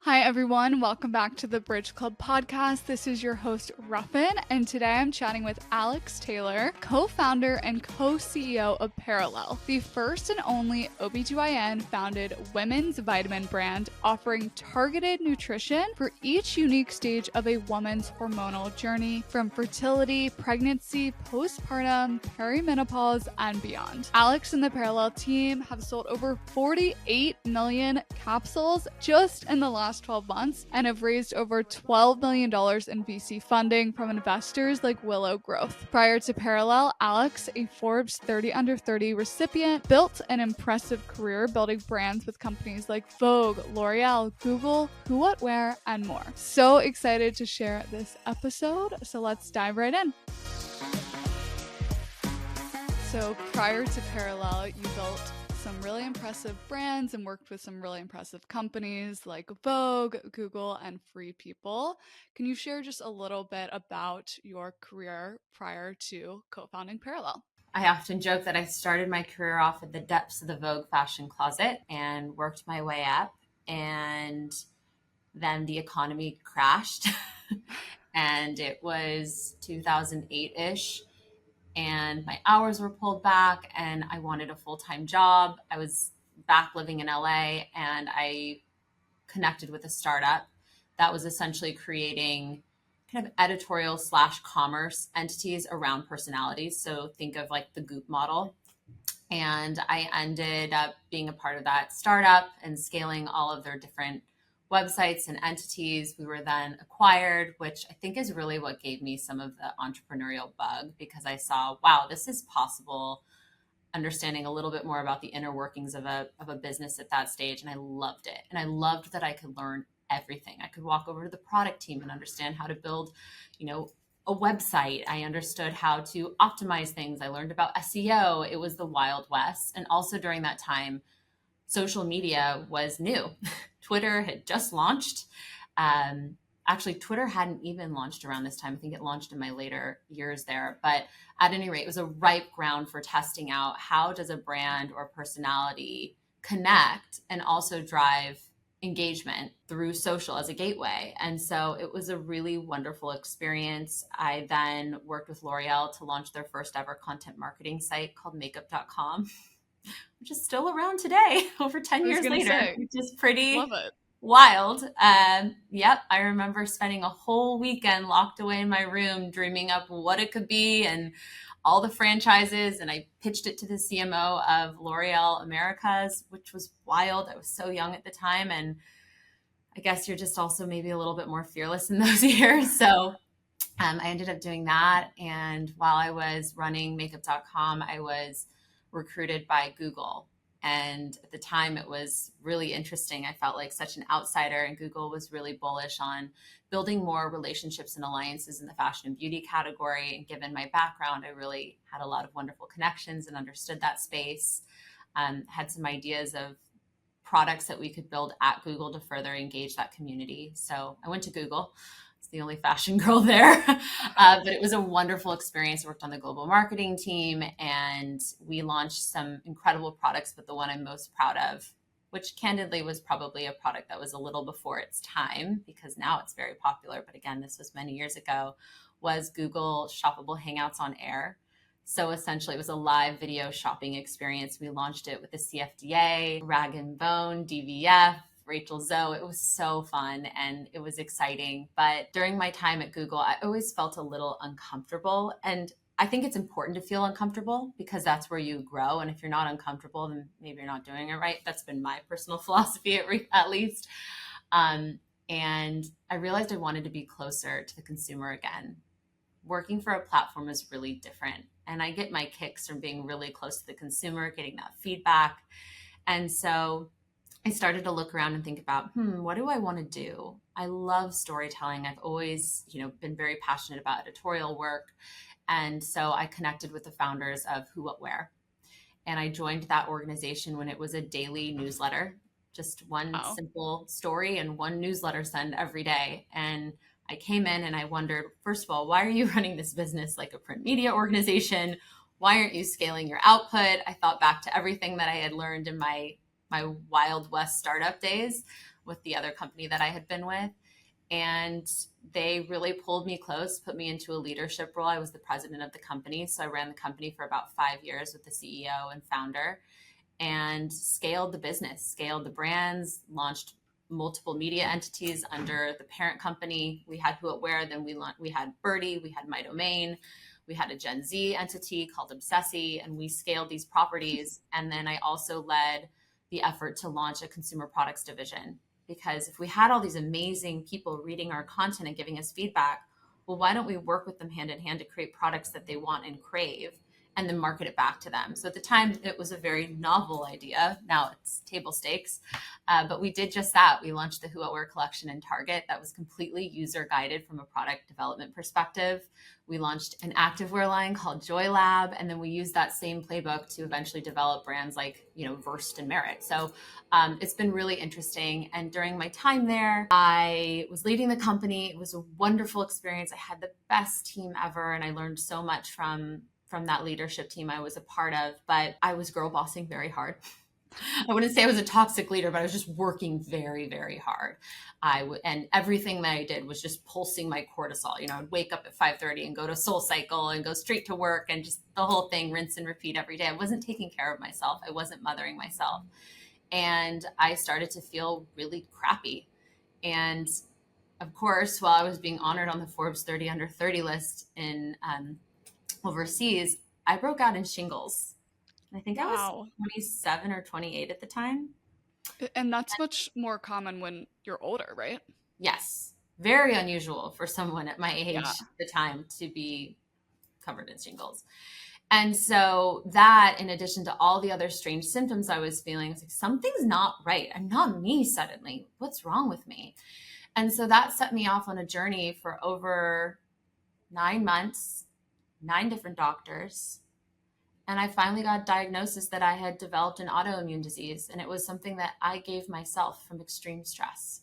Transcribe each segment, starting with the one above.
Hi, everyone. Welcome back to the Brydge Club podcast. This is your host, Ruffin, and today I'm chatting with Alex Taylor, co-founder and co-CEO of Perelel, the first and only OB-GYN-founded women's vitamin brand offering targeted nutrition for each unique stage of a woman's hormonal journey, from fertility, pregnancy, postpartum, perimenopause, and beyond. Alex and the Perelel team have sold over 48 million capsules just in the last 12 months and have raised over $12 million in VC funding from investors like Willow Growth. Prior to Perelel, Alex, a Forbes 30 Under 30 recipient, built an impressive career building brands with companies like Vogue, L'Oreal, Google, Who What Wear, and more. So excited to share this episode, so let's dive right in. So prior to Perelel, you built some really impressive brands and worked with some really impressive companies like Vogue, Google, and Free People. Can you share just a little bit about your career prior to co-founding Perelel? I often joke that I started my career off at the depths of the Vogue fashion closet and worked my way up. And then the economy crashed and it was 2008-ish. And my hours were pulled back and I wanted a full-time job. I was back living in LA and I connected with a startup that was essentially creating kind of editorial / commerce entities around personalities. So think of like the Goop model. And I ended up being a part of that startup and scaling all of their different websites and entities. We were then acquired, which I think is really what gave me some of the entrepreneurial bug, because I saw, wow, this is possible, understanding a little bit more about the inner workings of a business at that stage. And I loved it. And I loved that I could learn everything. I could walk over to the product team and understand how to build, a website. I understood how to optimize things. I learned about SEO. It was the Wild West. And also during that time, social media was new. Twitter had just launched. Actually, Twitter hadn't even launched around this time. I think it launched in my later years there. But at any rate, it was a ripe ground for testing out how does a brand or personality connect and also drive engagement through social as a gateway. And so it was a really wonderful experience. I then worked with L'Oreal to launch their first ever content marketing site called makeup.com, which is still around today, over 10 years later, which is pretty wild. Yep. I remember spending a whole weekend locked away in my room, dreaming up what it could be and all the franchises. And I pitched it to the CMO of L'Oreal Americas, which was wild. I was so young at the time. And I guess you're just also maybe a little bit more fearless in those years. So I ended up doing that. And while I was running makeup.com, I was recruited by Google. And at the time, it was really interesting. I felt like such an outsider, and Google was really bullish on building more relationships and alliances in the fashion and beauty category. And given my background, I really had a lot of wonderful connections and understood that space. Had some ideas of products that we could build at Google to further engage that community. So I went to Google. The only fashion girl there. But it was a wonderful experience. I worked on the global marketing team and we launched some incredible products, but the one I'm most proud of, which candidly was probably a product that was a little before its time because now it's very popular. But again, this was many years ago, was Google Shoppable Hangouts on Air. So essentially it was a live video shopping experience. We launched it with the CFDA, Rag & Bone, DVF, Rachel Zoe. It was so fun and it was exciting. But during my time at Google, I always felt a little uncomfortable. And I think it's important to feel uncomfortable because that's where you grow. And if you're not uncomfortable, then maybe you're not doing it right. That's been my personal philosophy at least. And I realized I wanted to be closer to the consumer again. Working for a platform is really different. And I get my kicks from being really close to the consumer, getting that feedback. And so I started to look around and think about, what do I want to do? I love storytelling. I've always, been very passionate about editorial work. And so I connected with the founders of Who What Wear. And I joined that organization when it was a daily newsletter, just one simple story and one newsletter send every day. And I came in and I wondered, first of all, why are you running this business like a print media organization? Why aren't you scaling your output? I thought back to everything that I had learned in my Wild West startup days. with the other company that I had been with. And they really pulled me close, put me into a leadership role. I was the president of the company. So I ran the company for about 5 years with the CEO and founder, and scaled the business, scaled the brands, launched multiple media entities under the parent company. We had Who It Where, then we had Birdie, we had My Domain, we had a Gen Z entity called Obsessi, and we scaled these properties. And then I also led the effort to launch a consumer products division, because if we had all these amazing people reading our content and giving us feedback, well, why don't we work with them hand in hand to create products that they want and crave, and then market it back to them? So at the time, it was a very novel idea. Now it's table stakes. But we did just that. We launched the Who It Where collection in Target that was completely user guided from a product development perspective. We launched an activewear line called Joy Lab, and then we used that same playbook to eventually develop brands like, Versed and Merit. So it's been really interesting. And during my time there, I was leading the company. It was a wonderful experience. I had the best team ever, and I learned so much from that leadership team I was a part of. But I was girl bossing very hard. I wouldn't say I was a toxic leader, but I was just working very, very hard. And everything that I did was just pulsing my cortisol. I'd wake up at 5:30 and go to Soul Cycle and go straight to work, and just the whole thing, rinse and repeat every day. I wasn't taking care of myself. I wasn't mothering myself. And I started to feel really crappy. And of course, while I was being honored on the Forbes 30 under 30 list in overseas, I broke out in shingles. I think I was 27 or 28 at the time. And that's much more common when you're older, right? Yes. Very unusual for someone at my age Yeah. at the time to be covered in shingles. And so that, in addition to all the other strange symptoms I was feeling, it's like, something's not right. I'm not me suddenly. What's wrong with me? And so that set me off on a journey for over 9 months, 9 different doctors. And I finally got a diagnosis that I had developed an autoimmune disease. And it was something that I gave myself from extreme stress.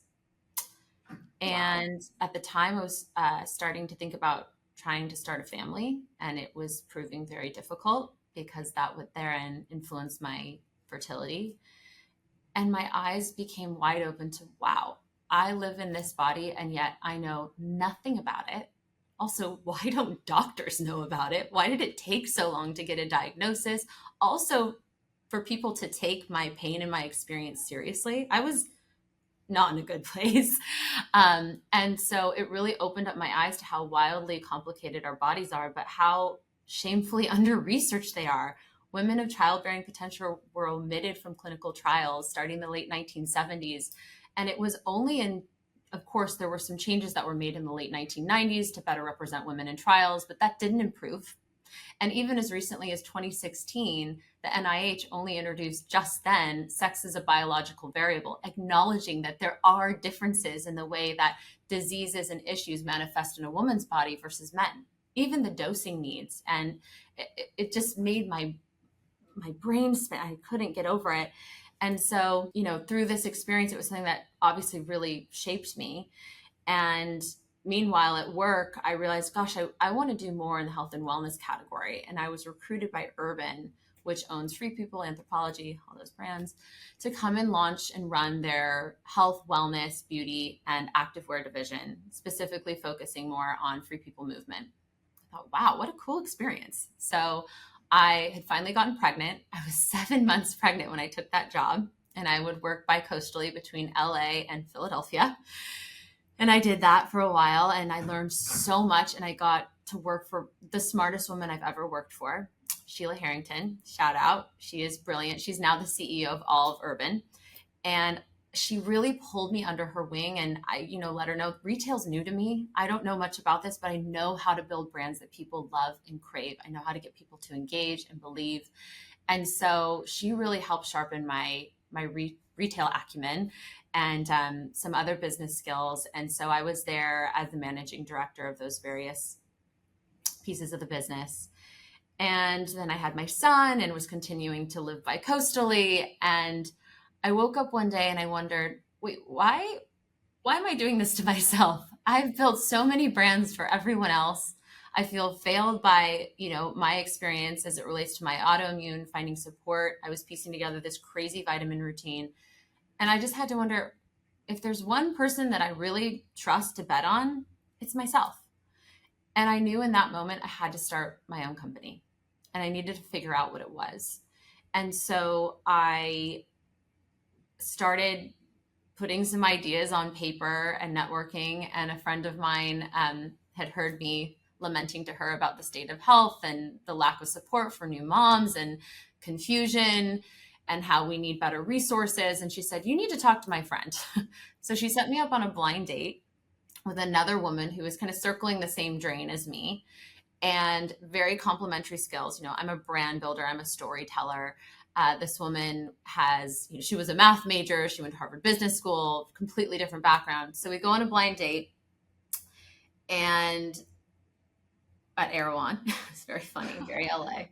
And at the time, I was starting to think about trying to start a family. And it was proving very difficult, because that would therein influence my fertility. And my eyes became wide open to, wow, I live in this body, and yet I know nothing about it. Also, why don't doctors know about it? Why did it take so long to get a diagnosis? Also, for people to take my pain and my experience seriously, I was not in a good place. And so it really opened up my eyes to how wildly complicated our bodies are, but how shamefully under-researched they are. Women of childbearing potential were omitted from clinical trials starting in the late 1970s. And it was only of course, there were some changes that were made in the late 1990s to better represent women in trials, but that didn't improve. And even as recently as 2016, the NIH only introduced just then sex as a biological variable, acknowledging that there are differences in the way that diseases and issues manifest in a woman's body versus men, even the dosing needs. And it just made my brain spin. I couldn't get over it. And so, through this experience, it was something that obviously really shaped me. And meanwhile, at work, I realized, gosh, I want to do more in the health and wellness category. And I was recruited by Urban, which owns Free People, Anthropology, all those brands, to come and launch and run their health, wellness, beauty, and activewear division, specifically focusing more on Free People movement. I thought, wow, what a cool experience. So I had finally gotten pregnant. I was 7 months pregnant when I took that job, and I would work bi-coastally between LA and Philadelphia. And I did that for a while, and I learned so much, and I got to work for the smartest woman I've ever worked for, Sheila Harrington. Shout out. She is brilliant. She's now the CEO of all of Urban. And she really pulled me under her wing, and I, let her know retail's new to me. I don't know much about this, but I know how to build brands that people love and crave. I know how to get people to engage and believe. And so she really helped sharpen my retail acumen and some other business skills. And so I was there as the managing director of those various pieces of the business. And then I had my son and was continuing to live bi-coastally. And I woke up one day and I wondered, wait, why am I doing this to myself? I've built so many brands for everyone else. I feel failed by, my experience as it relates to my autoimmune, finding support. I was piecing together this crazy vitamin routine. And I just had to wonder, if there's one person that I really trust to bet on, it's myself. And I knew in that moment I had to start my own company and I needed to figure out what it was. And so I started putting some ideas on paper and networking. And a friend of mine had heard me lamenting to her about the state of health and the lack of support for new moms and confusion and how we need better resources. And she said, you need to talk to my friend. So she set me up on a blind date with another woman who was kind of circling the same drain as me and very complementary skills. You know, I'm a brand builder, I'm a storyteller. This woman has, you know, she was a math major, she went to Harvard Business School, completely different background. So we go on a blind date and at Erewhon, it's very funny, very LA.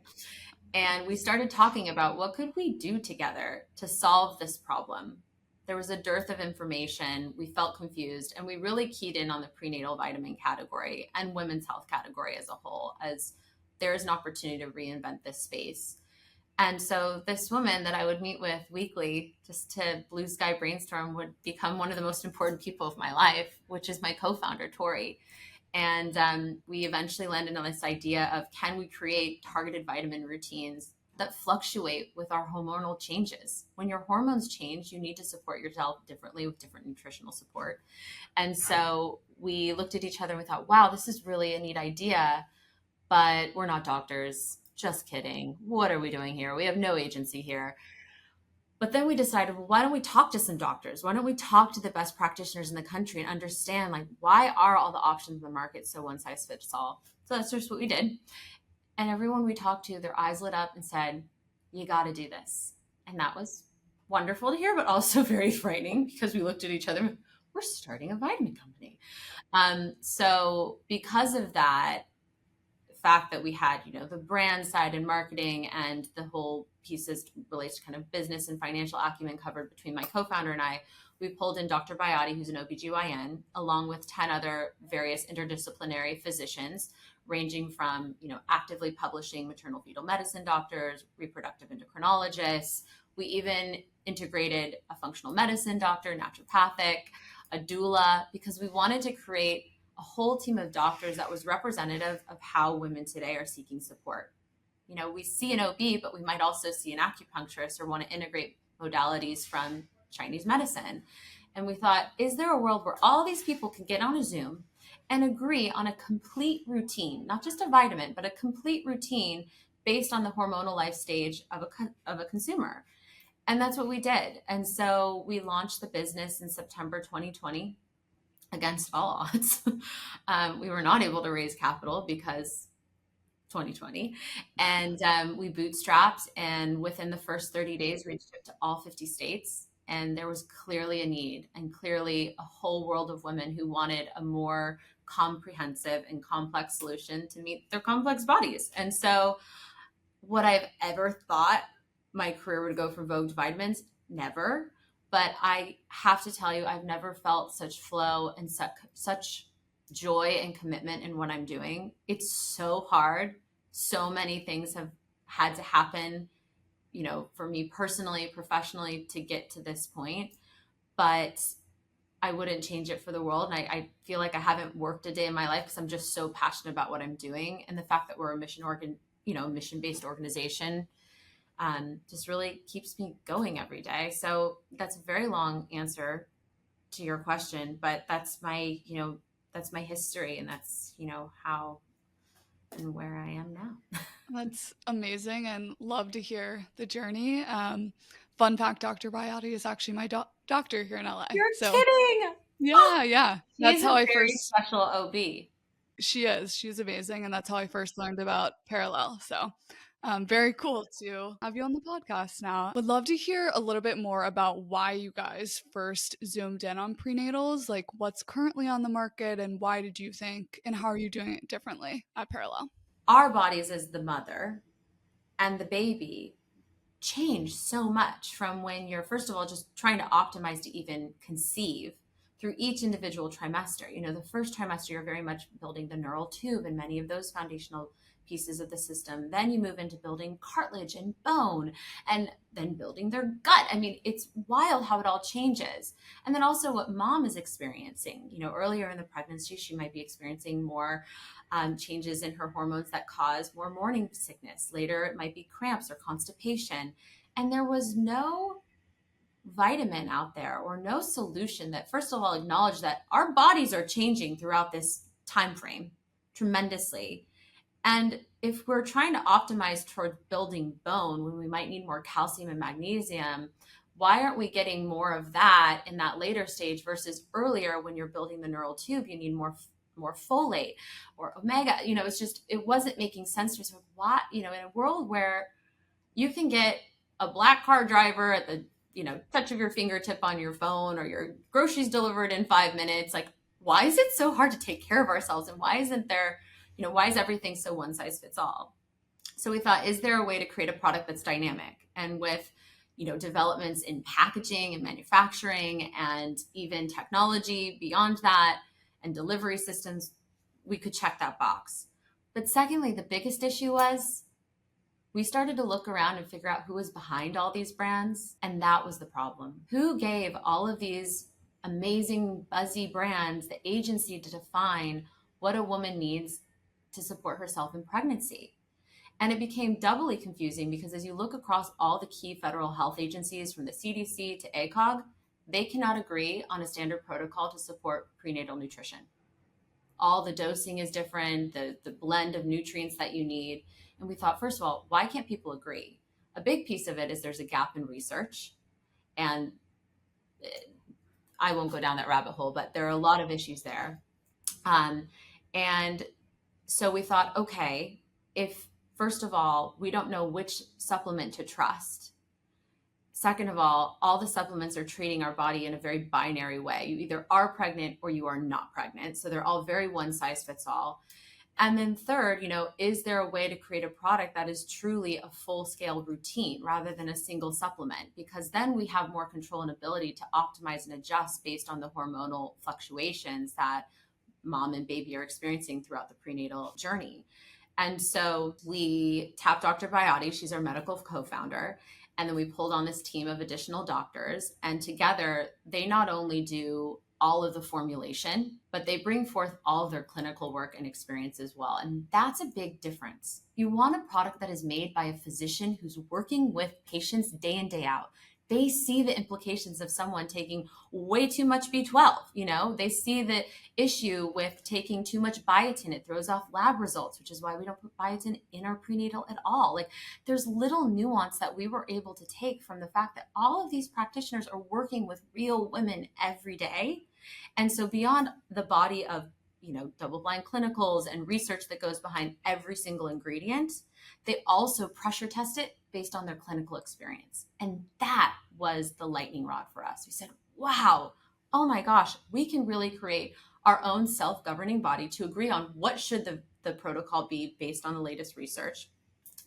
And we started talking about what could we do together to solve this problem. There was a dearth of information. We felt confused, and we really keyed in on the prenatal vitamin category and women's health category as a whole, as there is an opportunity to reinvent this space. And so this woman that I would meet with weekly just to blue sky brainstorm would become one of the most important people of my life, which is my co-founder, Tori. And we eventually landed on this idea of, can we create targeted vitamin routines that fluctuate with our hormonal changes? When your hormones change, you need to support yourself differently with different nutritional support. And so we looked at each other and we thought, wow, this is really a neat idea, but we're not doctors. Just kidding. What are we doing here? We have no agency here. But then we decided, well, why don't we talk to some doctors? Why don't we talk to the best practitioners in the country and understand, like, why are all the options in the market so one size fits all? So that's just what we did. And everyone we talked to, their eyes lit up and said, you got to do this. And that was wonderful to hear, but also very frightening because we looked at each other, we're starting a vitamin company. So because of that, fact that we had, you know, the brand side and marketing and the whole pieces relates to kind of business and financial acumen covered between my co-founder and I, we pulled in Dr. Biotti, who's an OB-GYN, along with 10 other various interdisciplinary physicians, ranging from, you know, actively publishing maternal fetal medicine doctors, reproductive endocrinologists. We even integrated a functional medicine doctor, naturopathic, a doula, because we wanted to create a whole team of doctors that was representative of how women today are seeking support. You know, we see an OB, but we might also see an acupuncturist or want to integrate modalities from Chinese medicine. And we thought, is there a world where all these people can get on a Zoom and agree on a complete routine, not just a vitamin, but a complete routine based on the hormonal life stage of a consumer? And that's what we did. And so we launched the business in September 2020. Against all odds. We were not able to raise capital because 2020. And we bootstrapped, and within the first 30 days, we shipped to all 50 states. And there was clearly a need and clearly a whole world of women who wanted a more comprehensive and complex solution to meet their complex bodies. And so would I've ever thought my career would go from Vogue to vitamins? Never. But I have to tell you, I've never felt such flow and such joy and commitment in what I'm doing. It's so hard. So many things have had to happen, you know, for me personally, professionally, to get to this point. But I wouldn't change it for the world. And I feel like I haven't worked a day in my life because I'm just so passionate about what I'm doing. And the fact that we're a mission-based organization just really keeps me going every day. So that's a very long answer to your question, but that's my history, and that's, you know, how and where I am now. That's amazing, and love to hear the journey. Fun fact, Dr. Biotti is actually my doctor here in LA. You're so kidding. yeah. She's a very special OB. She's amazing, and that's how I first learned about Perelel. So very cool to have you on the podcast now. Would love to hear a little bit more about why you guys first zoomed in on prenatals, like what's currently on the market and why did you think, and how are you doing it differently at Perelel? Our bodies as the mother and the baby change so much from when you're, first of all, just trying to optimize to even conceive, through each individual trimester. The first trimester, you're very much building the neural tube and many of those foundational pieces of the system. Then you move into building cartilage and bone, and then building their gut. I mean, it's wild how it all changes. And then also what mom is experiencing. Earlier in the pregnancy, she might be experiencing more changes in her hormones that cause more morning sickness. Later, it might be cramps or constipation. And there was no vitamin out there or no solution that, first of all, acknowledged that our bodies are changing throughout this time frame tremendously. And if we're trying to optimize toward building bone when we might need more calcium and magnesium, why aren't we getting more of that in that later stage versus earlier when you're building the neural tube? You need more folate or omega. It wasn't making sense to us. Why, in a world where you can get a black car driver at the touch of your fingertip on your phone, or your groceries delivered in 5 minutes, like, why is it so hard to take care of ourselves? And why isn't there, why is everything so one size fits all? So we thought, is there a way to create a product that's dynamic? And with, developments in packaging and manufacturing and even technology beyond that and delivery systems, we could check that box. But secondly, the biggest issue was we started to look around and figure out who was behind all these brands. And that was the problem. Who gave all of these amazing, buzzy brands the agency to define what a woman needs to support herself in pregnancy? And it became doubly confusing because as you look across all the key federal health agencies, from the CDC to ACOG, they cannot agree on a standard protocol to support prenatal nutrition. All the dosing is different, the blend of nutrients that you need. And we thought, first of all, why can't people agree? A big piece of it is there's a gap in research. And I won't go down that rabbit hole, but there are a lot of issues there. And so we thought, okay, if, first of all, we don't know which supplement to trust. Second of all the supplements are treating our body in a very binary way. You either are pregnant or you are not pregnant. So they're all very one size fits all. And then third, is there a way to create a product that is truly a full scale routine rather than a single supplement? Because then we have more control and ability to optimize and adjust based on the hormonal fluctuations that mom and baby are experiencing throughout the prenatal journey. And so we tapped Dr. Biotti, she's our medical co-founder. And then we pulled on this team of additional doctors. And together, they not only do all of the formulation, but they bring forth all of their clinical work and experience as well. And that's a big difference. You want a product that is made by a physician who's working with patients day in, day out. They see the implications of someone taking way too much B12. They see the issue with taking too much biotin. It throws off lab results, which is why we don't put biotin in our prenatal at all. Like, there's little nuance that we were able to take from the fact that all of these practitioners are working with real women every day. And so beyond the body of, double-blind clinicals and research that goes behind every single ingredient, they also pressure test it based on their clinical experience. And that was the lightning rod for us. We said, wow, oh my gosh, we can really create our own self-governing body to agree on what should the protocol be based on the latest research.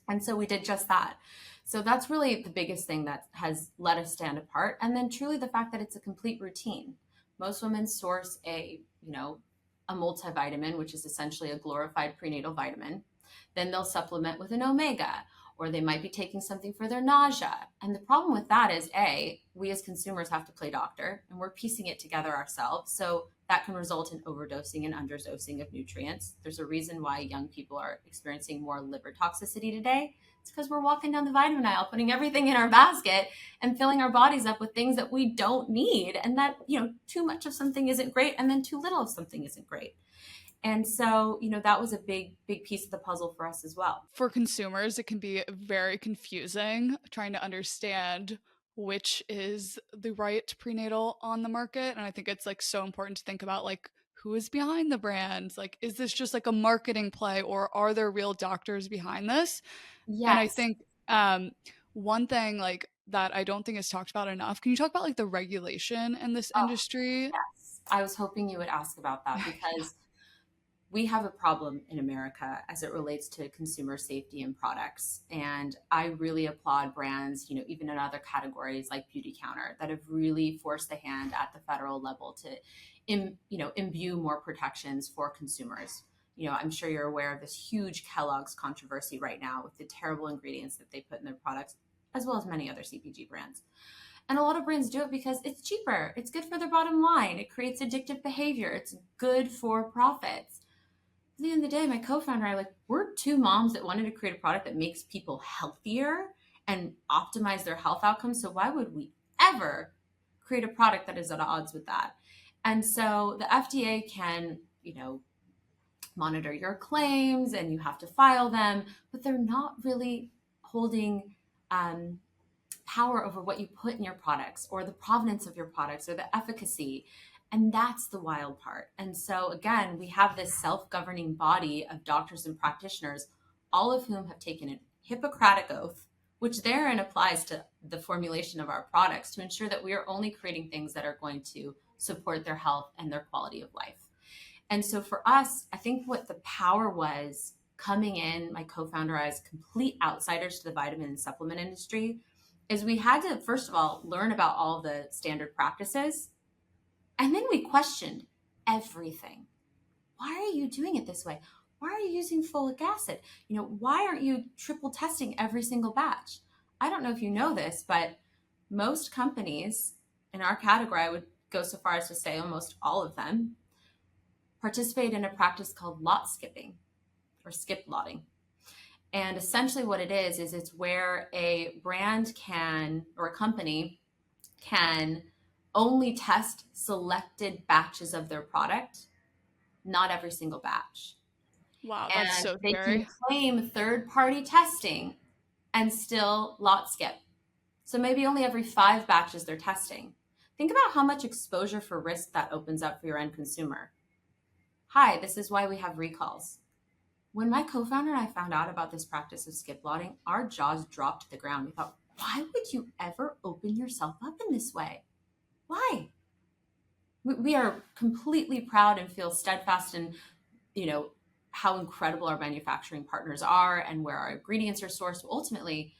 And so we did just that. So that's really the biggest thing that has let us stand apart. And then truly the fact that it's a complete routine. Most women source a multivitamin, which is essentially a glorified prenatal vitamin. Then they'll supplement with an omega, or they might be taking something for their nausea. And the problem with that is, we as consumers have to play doctor, and we're piecing it together ourselves. So that can result in overdosing and underdosing of nutrients. There's a reason why young people are experiencing more liver toxicity today. It's because we're walking down the vitamin aisle, putting everything in our basket and filling our bodies up with things that we don't need. And that, too much of something isn't great, and then too little of something isn't great. And so, that was a big piece of the puzzle for us as well. For consumers, it can be very confusing trying to understand which is the right prenatal on the market. And I think it's so important to think about who is behind the brands. Is this just a marketing play, or are there real doctors behind this? Yes. And I think one thing that I don't think is talked about enough. Can you talk about the regulation in this industry? Yes. I was hoping you would ask about that because we have a problem in America as it relates to consumer safety and products. And I really applaud brands, even in other categories like Beauty Counter, that have really forced the hand at the federal level to, imbue more protections for consumers. I'm sure you're aware of this huge Kellogg's controversy right now with the terrible ingredients that they put in their products, as well as many other CPG brands. And a lot of brands do it because it's cheaper. It's good for their bottom line. It creates addictive behavior. It's good for profits. At the end of the day, my co-founder and I, we're two moms that wanted to create a product that makes people healthier and optimize their health outcomes. So why would we ever create a product that is at odds with that? And so the FDA can, monitor your claims and you have to file them, but they're not really holding power over what you put in your products or the provenance of your products or the efficacy. And that's the wild part. And so again, we have this self-governing body of doctors and practitioners, all of whom have taken a Hippocratic oath, which therein applies to the formulation of our products, to ensure that we are only creating things that are going to support their health and their quality of life. And so for us, I think what the power was coming in, my co-founder as complete outsiders to the vitamin and supplement industry, is we had to, first of all, learn about all the standard practices. And then we questioned everything. Why are you doing it this way? Why are you using folic acid? Why aren't you triple testing every single batch? I don't know if you know this, but most companies in our category, I would go so far as to say almost all of them, participate in a practice called lot skipping or skip lotting. And essentially what it is it's where a brand can, or a company can only test selected batches of their product, not every single batch. Wow, And that's so they scary. can claim third-party testing and still lot skip. So maybe only every 5 batches they're testing. Think about how much exposure for risk that opens up for your end consumer. Hi, this is why we have recalls. When my co-founder and I found out about this practice of skip lotting, our jaws dropped to the ground. We thought, why would you ever open yourself up in this way? Why? We are completely proud and feel steadfast in, how incredible our manufacturing partners are and where our ingredients are sourced. Ultimately,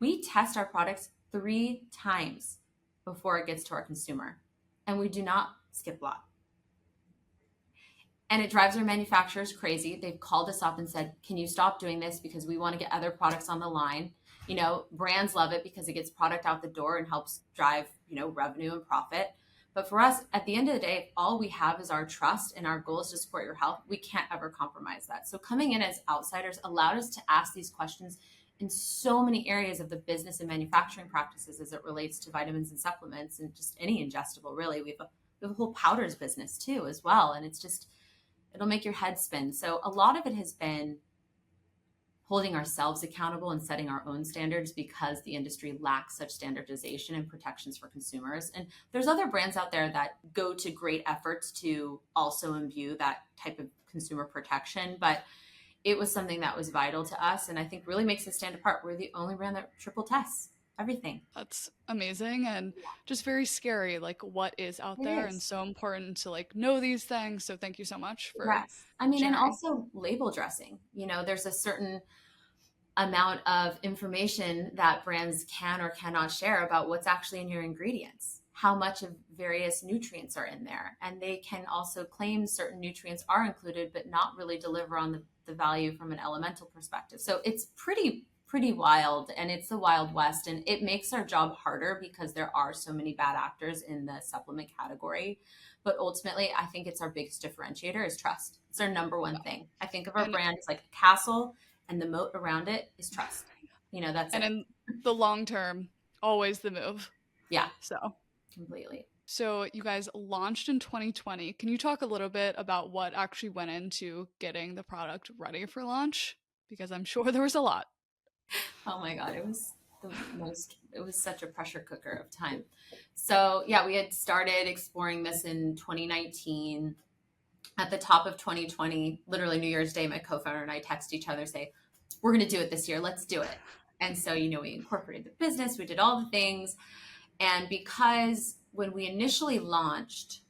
we test our products 3 times before it gets to our consumer, and we do not skip lot. And it drives our manufacturers crazy. They've called us up and said, can you stop doing this because we want to get other products on the line? Brands love it because it gets product out the door and helps drive, revenue and profit. But for us, at the end of the day, if all we have is our trust and our goal is to support your health, we can't ever compromise that. So coming in as outsiders allowed us to ask these questions in so many areas of the business and manufacturing practices as it relates to vitamins and supplements and just any ingestible, really. We have a whole powders business too as well. And it'll make your head spin. So a lot of it has been holding ourselves accountable and setting our own standards because the industry lacks such standardization and protections for consumers. And there's other brands out there that go to great efforts to also imbue that type of consumer protection. But it was something that was vital to us and I think really makes us stand apart. We're the only brand that triple tests everything. That's amazing and just very scary, what is out there, and so important to know these things. So thank you so much for sharing. And also label dressing. There's a certain amount of information that brands can or cannot share about what's actually in your ingredients, how much of various nutrients are in there. And they can also claim certain nutrients are included, but not really deliver on the value from an elemental perspective. So it's pretty wild, and it's the Wild West, and it makes our job harder because there are so many bad actors in the supplement category. But ultimately, I think it's our biggest differentiator is trust. It's our number one thing. I think of our brand as like a castle, and the moat around it is trust. That's it. And in the long term, always the move. Yeah. So completely. So you guys launched in 2020. Can you talk a little bit about what actually went into getting the product ready for launch? Because I'm sure there was a lot. Oh my God, it was such a pressure cooker of time. So yeah, we had started exploring this in 2019. At the top of 2020, literally New Year's Day, my co-founder and I text each other, say, we're going to do it this year. Let's do it. And so, we incorporated the business, we did all the things. And because when we initially launched,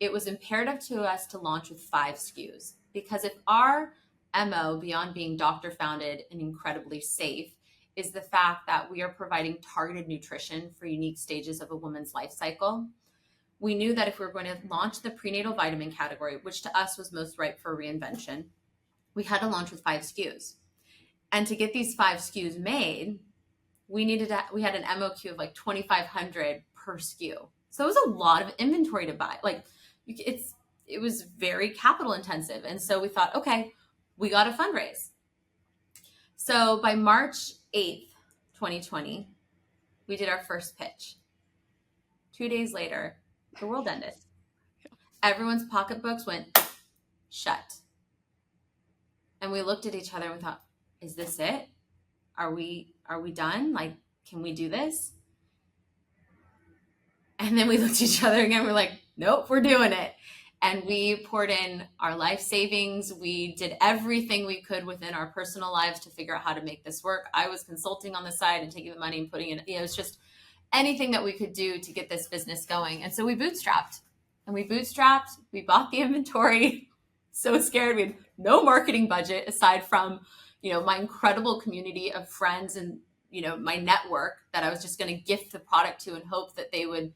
it was imperative to us to launch with 5 SKUs, because if our MO, beyond being doctor founded and incredibly safe, is the fact that we are providing targeted nutrition for unique stages of a woman's life cycle, we knew that if we were going to launch the prenatal vitamin category, which to us was most ripe for reinvention, we had to launch with 5 SKUs. And to get these 5 SKUs made, we had an MOQ of like 2,500 per SKU. So it was a lot of inventory to buy. Like it was very capital intensive. And so we thought, okay, we got to fundraise. So by March 8th, 2020, we did our first pitch. 2 days later, the world ended. Everyone's pocketbooks went shut. And we looked at each other and we thought, is this it? Are we done? Like, can we do this? And then we looked at each other again. We're like, nope, we're doing it. And we poured in our life savings. We did everything we could within our personal lives to figure out how to make this work. I was consulting on the side and taking the money and putting it, it was just anything that we could do to get this business going. And so we bootstrapped. We bought the inventory. So scared. We had no marketing budget aside from, my incredible community of friends and, my network that I was just going to gift the product to and hope that they would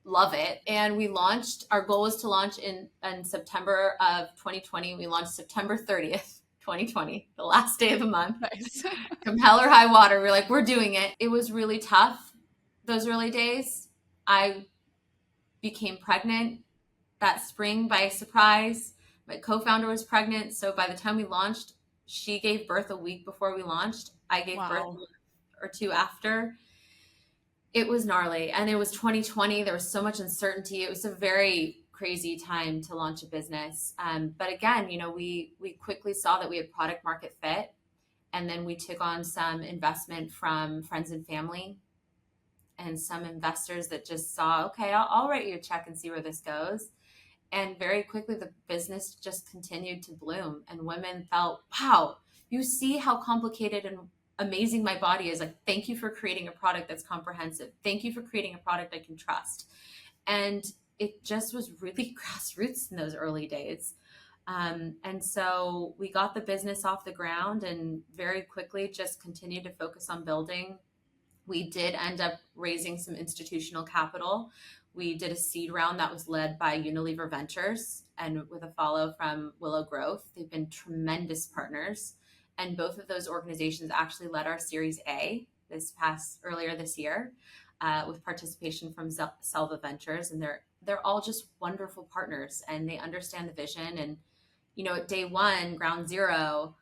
love it. And we launched, our goal was to launch in September of 2020. We launched September 30th, 2020, the last day of the month. Nice. Come hell or high water. We're like, we're doing it. It was really tough those early days. I became pregnant that spring by surprise. My co-founder was pregnant. So by the time we launched, she gave birth a week before we launched. I gave birth a week or 2 after. It was gnarly. And it was 2020. There was so much uncertainty. It was a very crazy time to launch a business. But again, we quickly saw that we had product market fit. And then we took on some investment from friends and family and some investors that just saw, okay, I'll write you a check and see where this goes. And very quickly, the business just continued to bloom. And women felt, wow, you see how complicated and amazing my body is. Like, thank you for creating a product that's comprehensive. Thank you for creating a product I can trust. And it just was really grassroots in those early days. And so we got the business off the ground and very quickly just continued to focus on building. We did end up raising some institutional capital. We did a seed round that was led by Unilever Ventures and with a follow from Willow Growth. They've been tremendous partners. And both of those organizations actually led our Series A earlier this year with participation from Selva Ventures. And they're all just wonderful partners and they understand the vision. And, at day one, ground zero,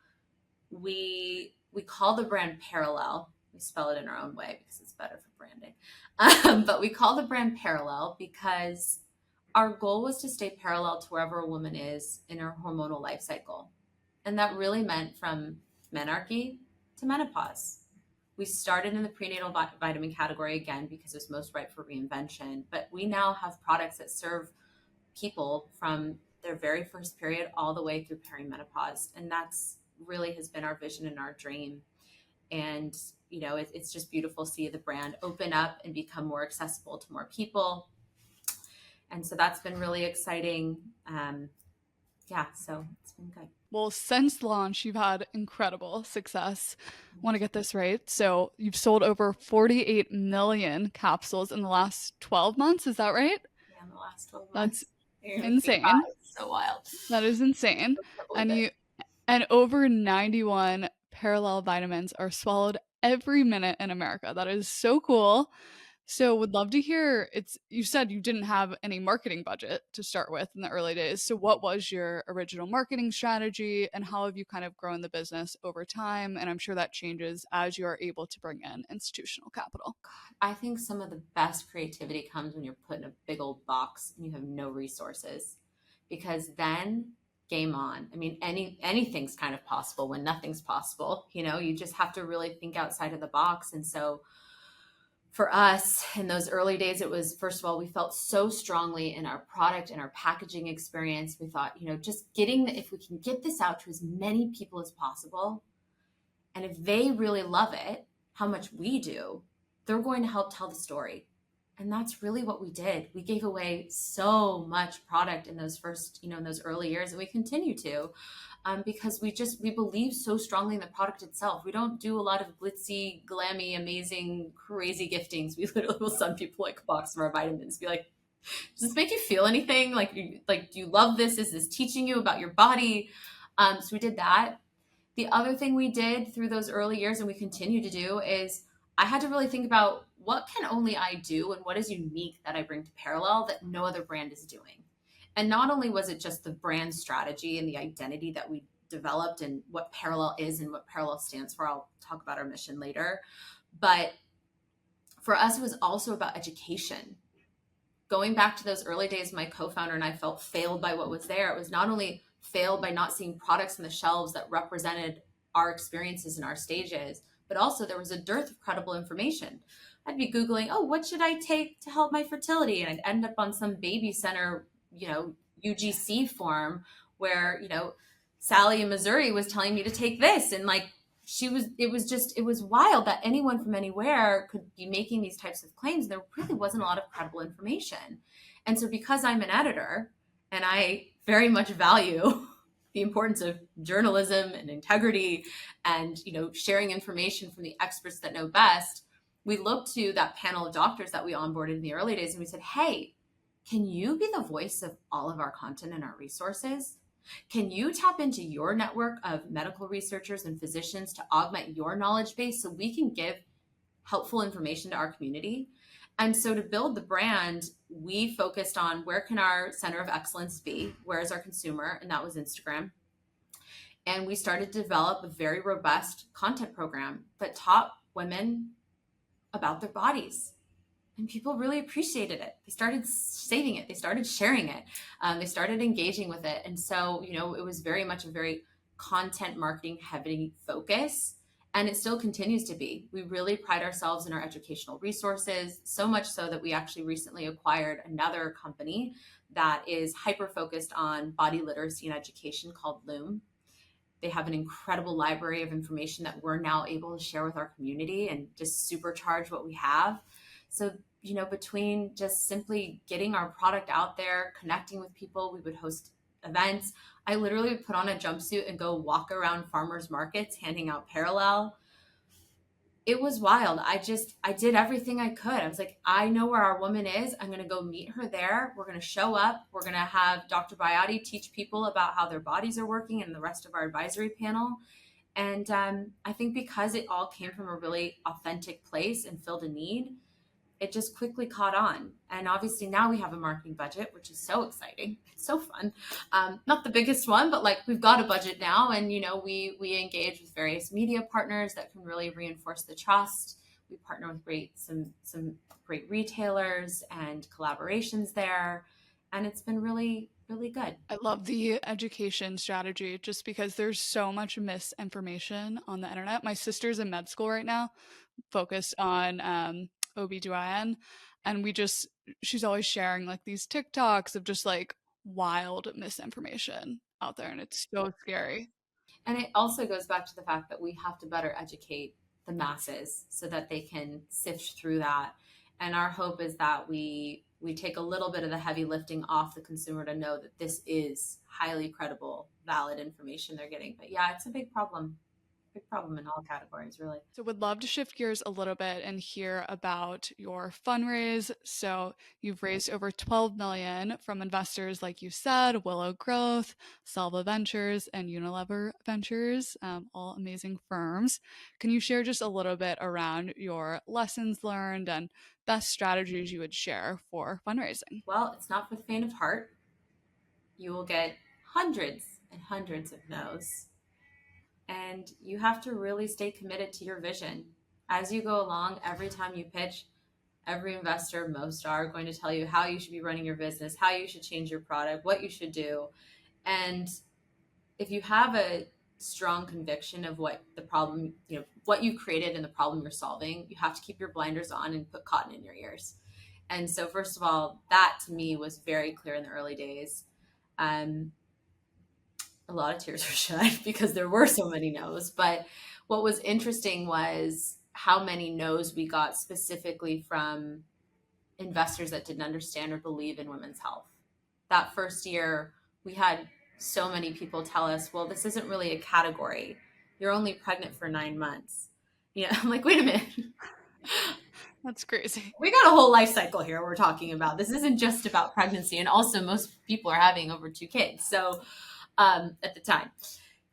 we call the brand Perelel. We spell it in our own way because it's better for branding. But we call the brand Perelel because our goal was to stay parallel to wherever a woman is in her hormonal life cycle. And that really meant from menarche to menopause. We started in the prenatal vitamin category again because it's most ripe for reinvention. But we now have products that serve people from their very first period all the way through perimenopause. And that's really has been our vision and our dream. And it's just beautiful to see the brand open up and become more accessible to more people. And so that's been really exciting. So it's been good. Well, since launch, you've had incredible success. I want to get this right. So you've sold over 48 million capsules in the last 12 months. Is that right? Yeah, in the last 12 months. That's insane. It's so wild. That is insane. And over 91 Perelel vitamins are swallowed every minute in America. That is so cool. So would love to hear, you said you didn't have any marketing budget to start with in the early days. So what was your original marketing strategy and how have you kind of grown the business over time? And I'm sure that changes as you are able to bring in institutional capital. I think some of the best creativity comes when you're put in a big old box and you have no resources, because then game on. I mean, anything's kind of possible when nothing's possible. You just have to really think outside of the box. And so for us in those early days, it was, first of all, we felt so strongly in our product and our packaging experience. We thought, just if we can get this out to as many people as possible, and if they really love it, how much we do, they're going to help tell the story. And that's really what we did. We gave away so much product in those first, in those early years, and we continue to, because we believe so strongly in the product itself. We don't do a lot of glitzy, glammy, amazing, crazy giftings. We literally will send people like a box of our vitamins, be like, does this make you feel anything? Like, do you love this? Is this teaching you about your body? So we did that. The other thing we did through those early years, and we continue to do, is I had to really think about what can only I do and what is unique that I bring to Perelel that no other brand is doing. And not only was it just the brand strategy and the identity that we developed and what Perelel is and what Perelel stands for, I'll talk about our mission later, but for us, it was also about education. Going back to those early days, my co-founder and I felt failed by what was there. It was not only failed by not seeing products on the shelves that represented our experiences and our stages, but also there was a dearth of credible information. I'd be Googling, oh, what should I take to help my fertility? And I'd end up on some baby center, UGC form where, Sally in Missouri was telling me to take this. And like, it was wild that anyone from anywhere could be making these types of claims. There really wasn't a lot of credible information. And so because I'm an editor and I very much value the importance of journalism and integrity and, sharing information from the experts that know best, we looked to that panel of doctors that we onboarded in the early days and we said, hey, can you be the voice of all of our content and our resources? Can you tap into your network of medical researchers and physicians to augment your knowledge base so we can give helpful information to our community? And so to build the brand, we focused on where can our center of excellence be? Where is our consumer? And that was Instagram. And we started to develop a very robust content program that taught women about their bodies. And people really appreciated it. They started saving it. They started sharing it. They started engaging with it. And so, it was very much a very content marketing heavy focus. And it still continues to be. We really pride ourselves in our educational resources, so much so that we actually recently acquired another company that is hyper-focused on body literacy and education called Loom. They have an incredible library of information that we're now able to share with our community and just supercharge what we have. So, between just simply getting our product out there, connecting with people, we would host events. I literally would put on a jumpsuit and go walk around farmers markets handing out Perelel. It was wild. I did everything I could. I was like, I know where our woman is. I'm going to go meet her there. We're going to show up. We're going to have Dr. Biotti teach people about how their bodies are working and the rest of our advisory panel. And I think because it all came from a really authentic place and filled a need, it just quickly caught on. And obviously now we have a marketing budget, which is so exciting. It's so fun. Not the biggest one, but like we've got a budget now. And, we engage with various media partners that can really reinforce the trust. We partner with some great retailers and collaborations there. And it's been really, really good. I love the education strategy just because there's so much misinformation on the internet. My sister's in med school right now, focused on OB-GYN, and she's always sharing like these TikToks of just like wild misinformation out there, and it's so scary. And it also goes back to the fact that we have to better educate the masses so that they can sift through that. And our hope is that we take a little bit of the heavy lifting off the consumer to know that this is highly credible, valid information they're getting. But yeah, it's a big problem in all categories, really. So would love to shift gears a little bit and hear about your fundraise. So you've raised over 12 million from investors, like you said, Willow Growth, Selva Ventures, and Unilever Ventures, all amazing firms. Can you share just a little bit around your lessons learned and best strategies you would share for fundraising? Well, it's not for the faint of heart. You will get hundreds and hundreds of no's. And you have to really stay committed to your vision. As you go along, every time you pitch, every investor, most are going to tell you how you should be running your business, how you should change your product, what you should do. And if you have a strong conviction of what the problem, what you created and the problem you're solving, you have to keep your blinders on and put cotton in your ears. And so first of all, that to me was very clear in the early days. A lot of tears were shed because there were so many no's. But what was interesting was how many no's we got specifically from investors that didn't understand or believe in women's health. That first year, we had so many people tell us, well, this isn't really a category. You're only pregnant for 9 months. I'm like, wait a minute. That's crazy. We got a whole life cycle here we're talking about. This isn't just about pregnancy. And also, most people are having over 2 kids. So at the time.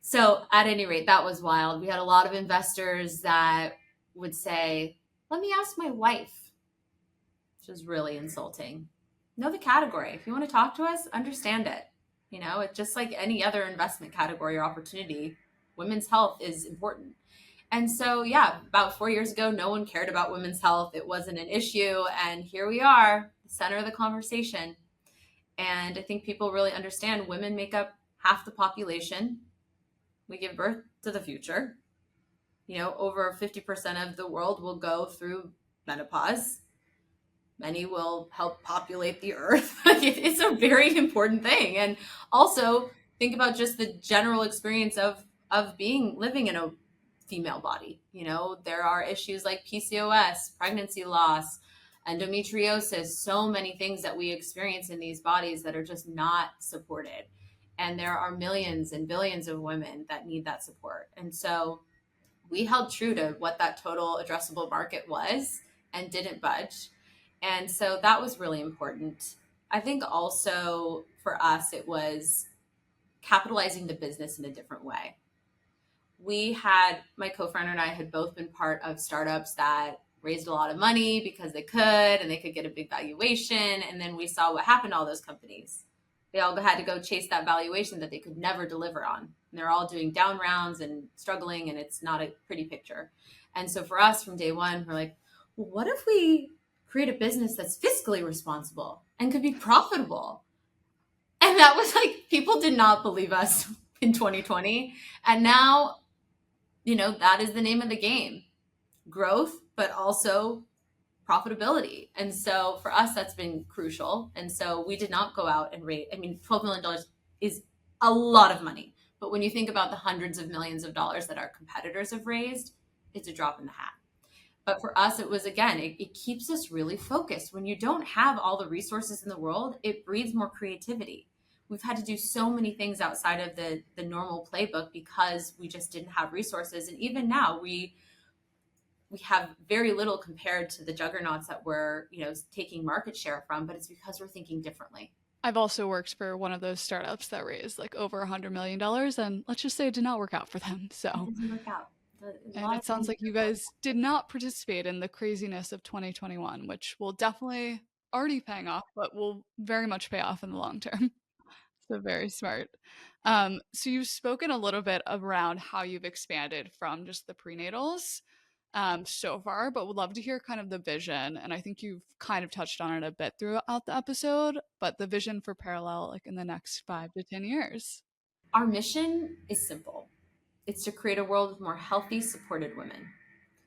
So at any rate, that was wild. We had a lot of investors that would say, let me ask my wife, which is really insulting. Know the category. If you want to talk to us, understand it. It's just like any other investment category or opportunity. Women's health is important. And so, yeah, about 4 years ago, no one cared about women's health. It wasn't an issue. And here we are, the center of the conversation. And I think people really understand women make up half the population. We give birth to the future. Over 50% of the world will go through menopause. Many will help populate the earth. It's a very important thing. And also think about just the general experience of living in a female body. There are issues like PCOS, pregnancy loss, endometriosis, so many things that we experience in these bodies that are just not supported. And there are millions and billions of women that need that support. And so we held true to what that total addressable market was and didn't budge. And so that was really important. I think also for us, it was capitalizing the business in a different way. My co-founder and I had both been part of startups that raised a lot of money because they could, and they could get a big valuation. And then we saw what happened to all those companies. They all had to go chase that valuation that they could never deliver on. And they're all doing down rounds and struggling, and it's not a pretty picture. And so for us from day one, we're like, well, what if we create a business that's fiscally responsible and could be profitable? And that was like, people did not believe us in 2020. And now, that is the name of the game. Growth, but also profitability. And so for us, that's been crucial. And so we did not go out and raise, $12 million is a lot of money. But when you think about the hundreds of millions of dollars that our competitors have raised, it's a drop in the hat. But for us, it was, again, it keeps us really focused. When you don't have all the resources in the world, it breeds more creativity. We've had to do so many things outside of the normal playbook because we just didn't have resources. And even now, we have very little compared to the juggernauts that we're, taking market share from, but it's because we're thinking differently. I've also worked for one of those startups that raised like over $100 million, and let's just say it did not work out for them. So it didn't work out. And it sounds like you guys did not participate in the craziness of 2021, which will definitely already paying off, but will very much pay off in the long term. So very smart. So you've spoken a little bit around how you've expanded from just the prenatals so far, but would love to hear kind of the vision. And I think you've kind of touched on it a bit throughout the episode, but the vision for Perelel, like in the next 5 to 10 years. Our mission is simple. It's to create a world with more healthy, supported women.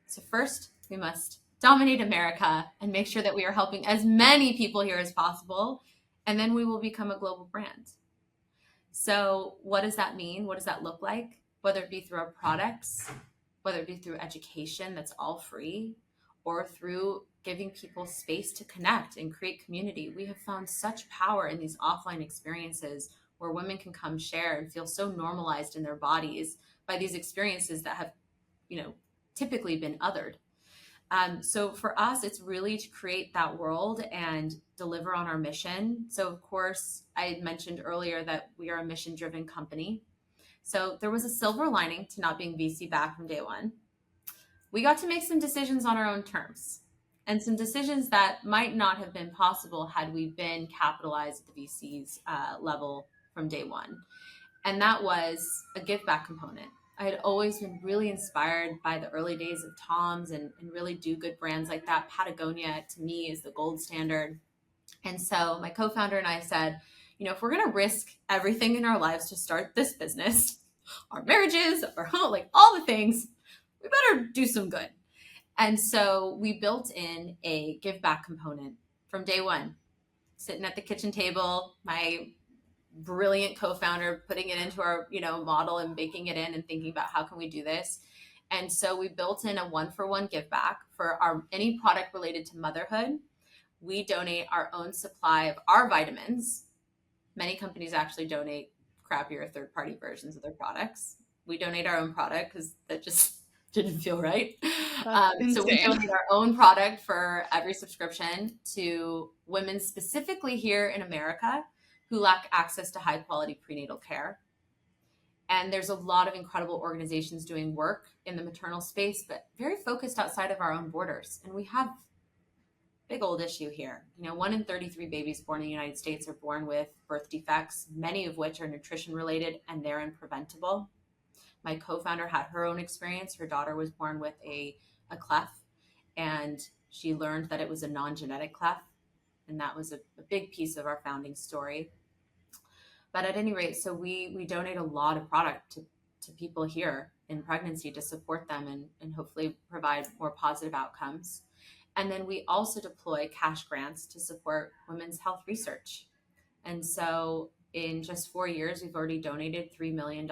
So first, we must dominate America and make sure that we are helping as many people here as possible. And then we will become a global brand. So what does that mean? What does that look like? Whether it be through our products, whether it be through education that's all free, or through giving people space to connect and create community. We have found such power in these offline experiences where women can come share and feel so normalized in their bodies by these experiences that have, typically been othered. So for us, it's really to create that world and deliver on our mission. So of course, I mentioned earlier that we are a mission-driven company. So there was a silver lining to not being VC backed from day one. We got to make some decisions on our own terms, and some decisions that might not have been possible had we been capitalized at the VC's level from day one. And that was a give back component. I had always been really inspired by the early days of Tom's and really do good brands like that. Patagonia, to me, is the gold standard. And so my co-founder and I said, if we're going to risk everything in our lives to start this business, our marriages, our home, like all the things, we better do some good. And so we built in a give back component from day one. Sitting at the kitchen table, my brilliant co-founder putting it into our model and baking it in and thinking about how can we do this. And so we built in a 1-for-1 give back for any product related to motherhood we donate our own supply of our vitamins. Many companies actually donate crappier third-party versions of their products. We donate our own product because that just didn't feel right. That's So we insane. donate our own product for every subscription to women specifically here in America who lack access to high-quality prenatal care. And there's a lot of incredible organizations doing work in the maternal space, but very focused outside of our own borders. And we have big old issue here. 1 in 33 babies born in the United States are born with birth defects, many of which are nutrition related, and they're preventable. My co-founder had her own experience. Her daughter was born with a cleft, and she learned that it was a non-genetic cleft. And that was a big piece of our founding story. But at any rate, so we donate a lot of product to people here in pregnancy to support them and hopefully provide more positive outcomes. And then we also deploy cash grants to support women's health research. And so in just 4 years, we've already donated $3 million.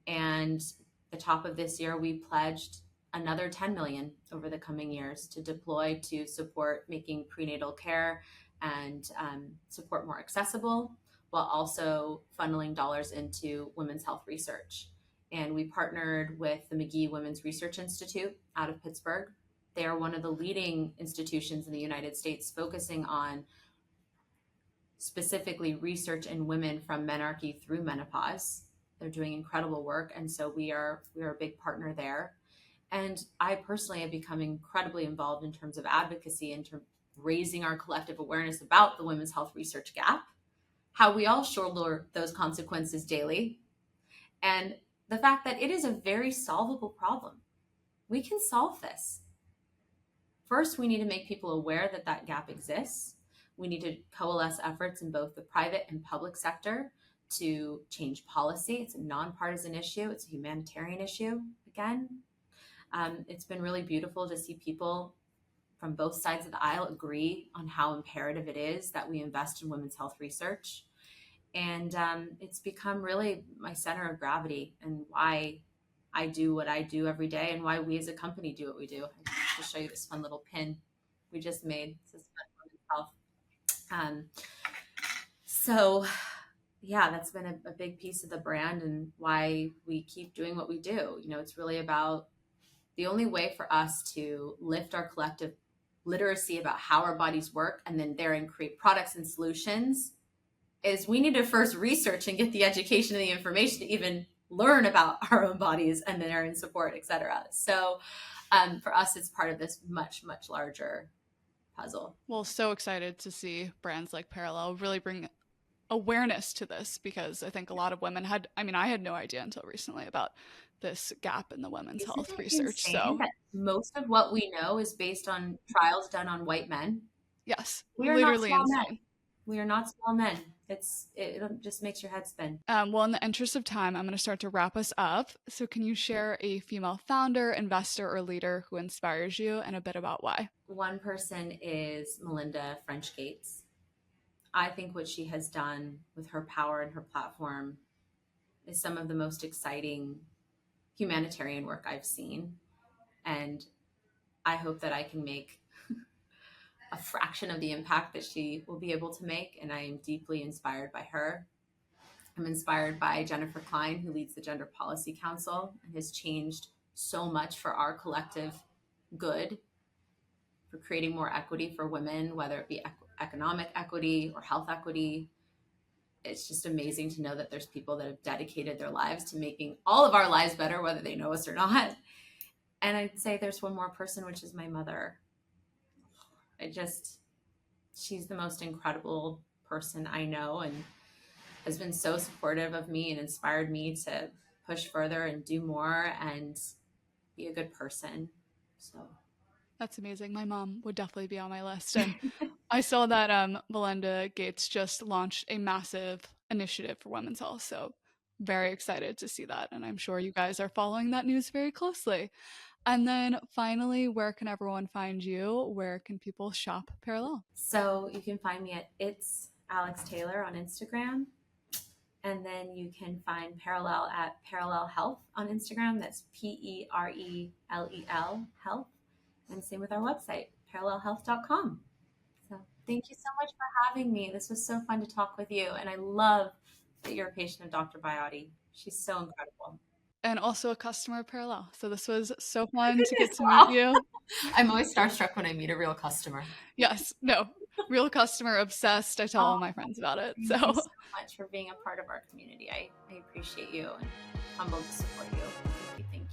And at the top of this year, we pledged another 10 million over the coming years to deploy to support making prenatal care and support more accessible, while also funneling dollars into women's health research. And we partnered with the McGee Women's Research Institute out of Pittsburgh. They are one of the leading institutions in the United States focusing on specifically research in women from menarche through menopause. They're doing incredible work. And so we are a big partner there. And I personally have become incredibly involved in terms of advocacy, in terms of raising our collective awareness about the women's health research gap, how we all shoulder those consequences daily, and the fact that it is a very solvable problem. We can solve this. First, we need to make people aware that that gap exists. We need to coalesce efforts in both the private and public sector to change policy. It's a nonpartisan issue. It's a humanitarian issue. Again, it's been really beautiful to see people from both sides of the aisle agree on how imperative it is that we invest in women's health research. And it's become really my center of gravity and why I do what I do every day and why we as a company do what we do. I have to show you this fun little pin we just made. It says women's health. So yeah, that's been a big piece of the brand and why we keep doing what we do. It's really about the only way for us to lift our collective literacy about how our bodies work and then therein create products and solutions is we need to first research and get the education and the information to even learn about our own bodies and therein support, et cetera. So for us, it's part of this much, much larger puzzle. Well, so excited to see brands like Perelel really bring awareness to this, because I think a lot of women I had no idea until recently about this gap in the women's Isn't health it research. insane So that most of what we know is based on trials done on white men? yes, We are not literally small insane. men. We are not small men. It just makes your head spin. Well, in the interest of time, I'm going to start to wrap us up. So can you share a female founder, investor, or leader who inspires you and a bit about why? One person is Melinda French Gates. I think what she has done with her power and her platform is some of the most exciting humanitarian work I've seen. And I hope that I can make a fraction of the impact that she will be able to make. And I am deeply inspired by her. I'm inspired by Jennifer Klein, who leads the Gender Policy Council and has changed so much for our collective good, for creating more equity for women, whether it be economic equity or health equity. It's just amazing to know that there's people that have dedicated their lives to making all of our lives better, whether they know us or not. And I'd say there's one more person, which is my mother. She's the most incredible person I know and has been so supportive of me and inspired me to push further and do more and be a good person. So that's amazing. My mom would definitely be on my list. And I saw that Melinda Gates just launched a massive initiative for women's health. So very excited to see that. And I'm sure you guys are following that news very closely. And then finally, where can everyone find you? Where can people shop Perelel? So you can find me at It's Alex Taylor on Instagram. And then you can find Perelel at Perelel Health on Instagram. That's Perelel Health. And same with our website, perelelhealth.com. So thank you so much for having me. This was so fun to talk with you. And I love that you're a patient of Dr. Biotti. She's so incredible. And also a customer of Perelel. So this was so fun to get Goodness, to meet wow. you. I'm always starstruck when I meet a real customer. Yes, no, real customer obsessed. I tell Oh, all my friends about it. thank you So so much for being a part of our community. I appreciate you and humbled to support you. Thank you. Thank you.